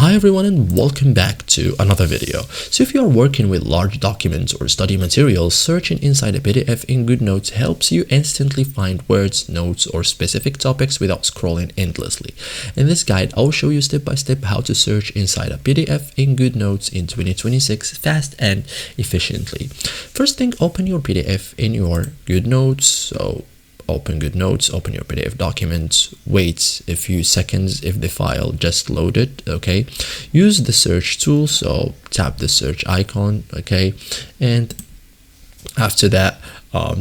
Hi everyone and welcome back to another video. So if you are working with large documents or study materials, searching inside a PDF in Goodnotes helps you instantly find words, notes, or specific topics without scrolling endlessly. In this guide, I'll show you step by step how to search inside a PDF in Goodnotes in 2026 fast and efficiently. First thing, open your PDF in your Goodnotes. So open Goodnotes, open your PDF document, wait a few seconds if the file just loaded. Okay, use the search tool, so tap the search icon, okay, and after that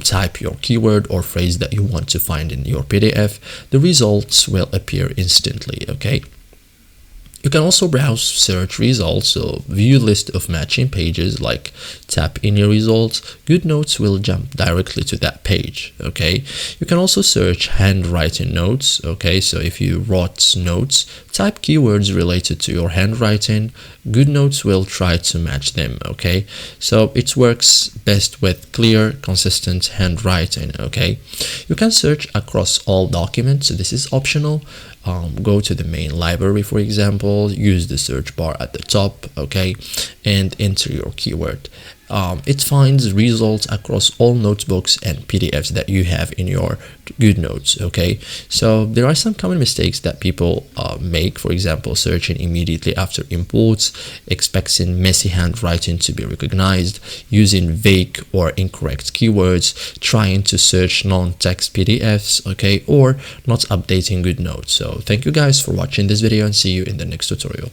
type your keyword or phrase that you want to find in your PDF. The results will appear instantly. Okay, you can also browse search results, so view list of matching pages, like tap in your results. Goodnotes will jump directly to that page. Okay, you can also search handwriting notes. Okay, so if you wrote notes, type keywords related to your handwriting. Goodnotes will try to match them. Okay, so it works best with clear, consistent handwriting. Okay, you can search across all documents, so this is optional. Go to the main library, for example, use the search bar at the top, okay, and enter your keyword. It finds results across all notebooks and PDFs that you have in your Goodnotes. Okay, so there are some common mistakes that people make. For example, searching immediately after imports, expecting messy handwriting to be recognized, using vague or incorrect keywords, trying to search non-text PDFs, okay, or not updating Goodnotes. So thank you guys for watching this video and see you in the next tutorial.